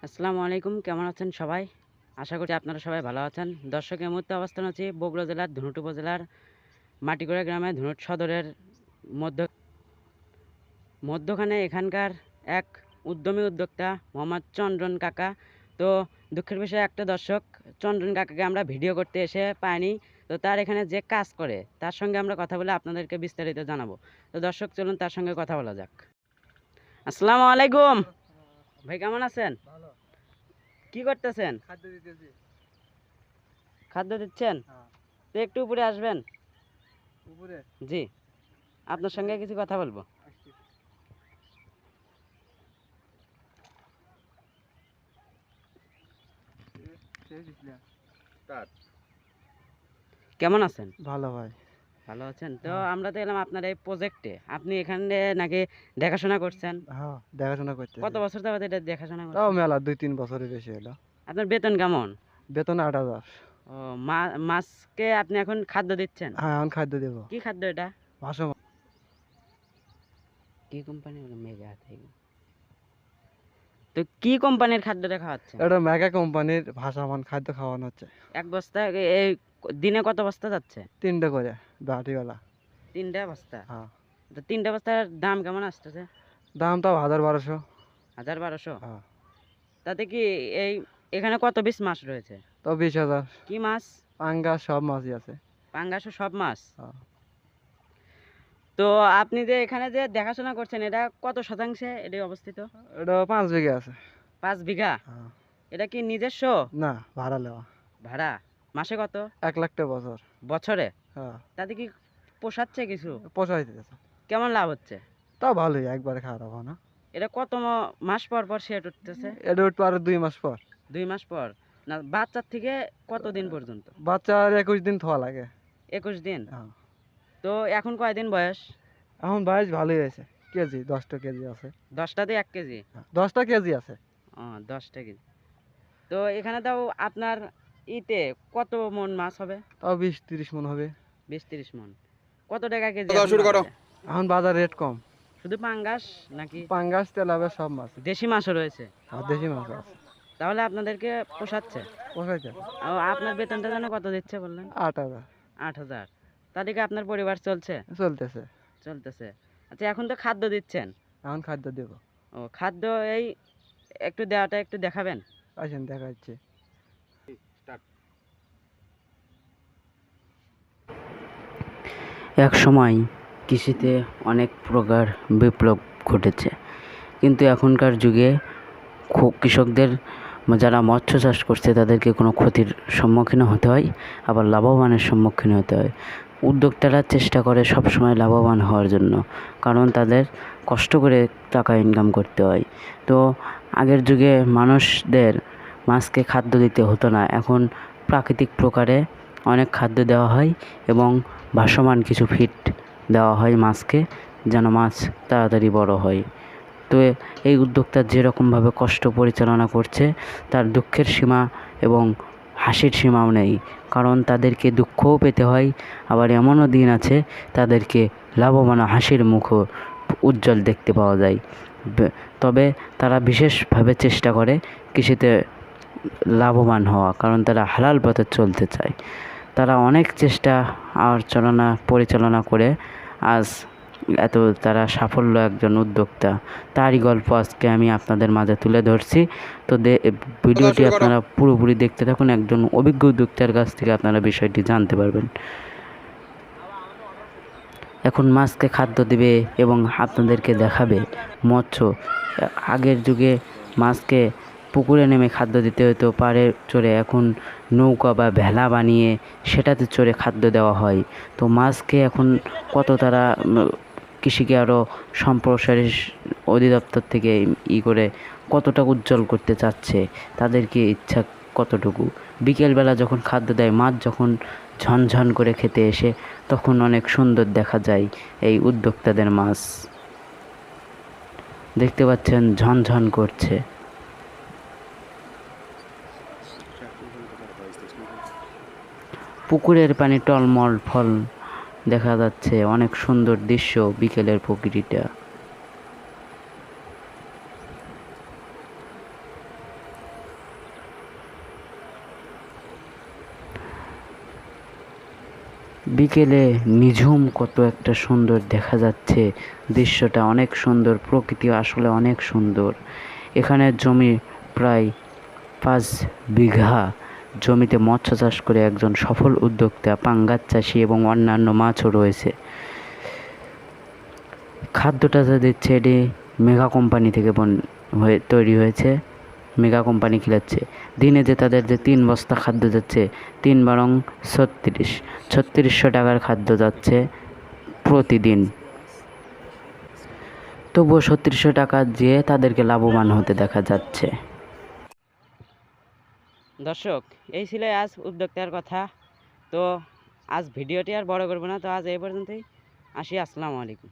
আসসালামু আলাইকুম, কেমন আছেন সবাই? আশা করছি আপনারা সবাই ভালো আছেন। দর্শক, এই মুহূর্তে অবস্থান আছি বগুড়া জেলার ধুনট উপজেলার মাটিগড়া গ্রামে ধুনট সদরের মধ্য মধ্যখানে এখানকার এক উদ্যমী উদ্যোক্তা মোহাম্মদ চন্দ্রন কাকা। তো দুঃখের বিষয় একটা, দর্শক, চন্দ্রন কাকাকে আমরা ভিডিও করতে এসে পাইনি। তো তার এখানে যে কাজ করে তার সঙ্গে আমরা কথা বলে আপনাদেরকে বিস্তারিত জানাবো। তো দর্শক, চলুন তার সঙ্গে কথা বলা যাক। আসসালামু আলাইকুম ভাই, কেমন আছেন? ভালো। কি করতেছেন? খাদ্য দিতেছি। খাদ্য দিচ্ছেন? হ্যাঁ। তো একটু উপরে আসবেন। উপরে জি, আপনার সঙ্গে কিছু কথা বলবো। আসছি। কেমন আছেন? ভালো ভাই। ভালো আছেন তো? আমরা তো এলাম আপনার এই প্রজেক্টে, আপনি এখানে নাকি দেখাশোনা করছেন? হ্যাঁ, দেখাশোনা কত করতেছি। বছর যাবত এটা দেখাশোনা তাও করছেন? মেলা 2-3 বছরের বেশি হলো। আপনার বেতন কেমন? বেতন 8,000। ও, মাছকে আপনি এখন খাদ্য দিচ্ছেন? হ্যাঁ, এখন খাদ্য দেব। কি খাদ্য এটা? ভাসমান। কি কোম্পানি? মেগা থেকে। তো কি কোম্পানির খাদ্যটা খাওয়াচ্ছেন? এটা মেগা কোম্পানির ভাসমান খাদ্য খাওয়ানো হচ্ছে। এক বস্তা এই দিনে কত বস্তা যাচ্ছে? 3টে করে বাটিওয়ালা। 3টা বস্তা? হ্যাঁ। তো 3টা বস্তার দাম কেমন আসতেছে? দাম তাও 1,000-1,200। 1,000-1,200? হ্যাঁ। তাতে কি এই এখানে কত পিস মাছ রয়েছে? তাও 20,000। কি মাছ? পাঙ্গাস সব মাছই আছে। পাঙ্গাস ও সব মাছ? হ্যাঁ। তো আপনি যে এখানে যে দেখাশোনা করছেন, এটা কত শতাংশে এটা অবস্থিত? এটা 5 বিঘা আছে। 5 বিঘা? হ্যাঁ। এটা কি নিজস্ব? না, ভাড়া নেওয়া। ভাড়া? মাসে কত? 1 লাখ টাকা বছর। বছরে? হ্যাঁ। তাতে কি পোষাচ্ছে কিছু? পোষাইতেছে। কেমন লাভ হচ্ছে? তাও ভালোই, একবারে খারাপ হয় না। এটা কত মাস পর পর সেট উঠতেছে? এটা উঠবে আরো 2 মাস পর। 2 মাস পর? না, বাচ্চার থেকে কতদিন পর্যন্ত? বাচ্চার 21 দিন থোয়া লাগে। 21 দিন? হ্যাঁ। তো এখন কয়দিন বয়স? এখন বয়স ভালোই হয়েছে। কেজি 10টা কেজি আছে। 10টাতে 1 কেজি? 10টা কেজি আছে। ও, 10টা কেজি। তো এখানে তাও আপনার ইতে কত মন মাছ হবে? তাও 20-30 মন হবে। 20-30 মন? কত টাকা কেজি দাও, এখন শুরু করো। বাজারে? এখন বাজার রেট কম। শুধু পাঙ্গাস নাকি পাঙ্গাস, তেলাপিয়া সব মাছ। দেশি মাছও রয়েছে? আর দেশি মাছ আছে। তাহলে আপনাদেরকে পোষাচ্ছে? পোষাইতে। ও, আপনার বেতনটা যেন কত দিচ্ছে বললেন? 8,000 8,000? তাদেরকে আপনার পরিবার চলছে? চলতেছে। চলতেছে। আচ্ছা, এখন তো খাদ্য দিচ্ছেন। এখন খাদ্য দেব। ও, খাদ্য এই একটু দেওয়াটা একটু দেখাবেন? আসেন দেখাচ্ছি। এক সময় কৃষিতে অনেক প্রকার বিপ্লব ঘটেছে, কিন্তু এখনকার যুগে কৃষকদের যারা মৎস্য চাষ করছে তাদেরকে কোনো ক্ষতির সম্মুখীন হতে হয়, আবার লাভবানের সম্মুখীন হতে হয়। উদ্যোক্তারা চেষ্টা করে সবসময় লাভবান হওয়ার জন্য, কারণ তাদের কষ্ট করে টাকা ইনকাম করতে হয়। তো আগের যুগে মানুষদের মাছকে খাদ্য দিতে হতো না, এখন প্রাকৃতিক প্রকারে অনেক খাদ্য দেওয়া হয় এবং ভাসমান কিছু ফিড দেওয়া হয় মাছকে, যেন মাছ তাড়াতাড়ি বড় হয়। তো এই উদ্যোক্তা যেরকমভাবে কষ্ট পরিচালনা করছে, তার দুঃখের সীমা এবং হাসির সীমাও নেই, কারণ তাদেরকে দুঃখও পেতে হয়, আবার এমনও দিন আছে তাদেরকে লাভবান হাসির মুখও উজ্জ্বল দেখতে পাওয়া যায়। তবে তারা বিশেষভাবে চেষ্টা করে কৃষিতে লাভবান হওয়া, কারণ তারা হালাল পথে চলতে চায়। তারা অনেক চেষ্টা পরিচালনা করে আজ এত তারা সাফল্য একজন উদ্যোক্তা, তারই গল্প আজকে আমি আপনাদের মাঝে তুলে ধরছি। তো ভিডিওটি আপনারা পুরোপুরি দেখতে থাকুন, একজন অভিজ্ঞ উদ্যোক্তার কাছ থেকে আপনারা বিষয়টি জানতে পারবেন। এখন মাছকে খাদ্য দিবে এবং আপনাদেরকে দেখাবে মৎস্য। আগের যুগে মাছকে পুকুরে নেমে খাদ্য দিতে হতো পাড়ে চড়ে, এখন নৌকা বা ভেলা বানিয়ে সেটাতে চড়ে খাদ্য দেওয়া হয়। তো মাছকে এখন কত তারা কৃষিকে আরও সম্প্রসারী অধিদপ্তর থেকে করে কতটা উজ্জ্বল করতে চাচ্ছে, তাদেরকে ইচ্ছা কতটুকু। বিকেলবেলা যখন খাদ্য দেয়, মাছ যখন ঝনঝন করে খেতে এসে, তখন অনেক সুন্দর দেখা যায় এই উদ্যোক্তাদের মাছ। দেখতে পাচ্ছেন ঝনঝন করছে। পুকুরের পানি টলমল ফল দেখা যাচ্ছে, অনেক সুন্দর দৃশ্য বিকেলের প্রকৃতিটা। বিকেলে নিঝুম কত একটা সুন্দর দেখা যাচ্ছে, দৃশ্যটা অনেক সুন্দর, প্রকৃতি আসলে অনেক সুন্দর। এখানে জমি প্রায় 5 বিঘা জমিতে মৎস্য চাষ করে একজন সফল উদ্যোক্তা, পাঙ্গাস চাষি এবং অন্যান্য মাছও রয়েছে। খাদ্যটা যা দিচ্ছে এটি মেগা কোম্পানি থেকে তৈরি হয়েছে, মেগা কোম্পানি খিলাচ্ছে। দিনে যে তাদের যে 3 বস্তা খাদ্য যাচ্ছে, 3 বারং 3600 টাকার খাদ্য যাচ্ছে প্রতিদিন। তবুও 3600 টাকা দিয়ে তাদেরকে লাভবান হতে দেখা যাচ্ছে। দর্শক, এই ছিল আজ উদ্যোক্তার কথা। তো আজ ভিডিওটি আর বড় করব না, তো আজ এই পর্যন্তই। আসি, আসসালামু আলাইকুম।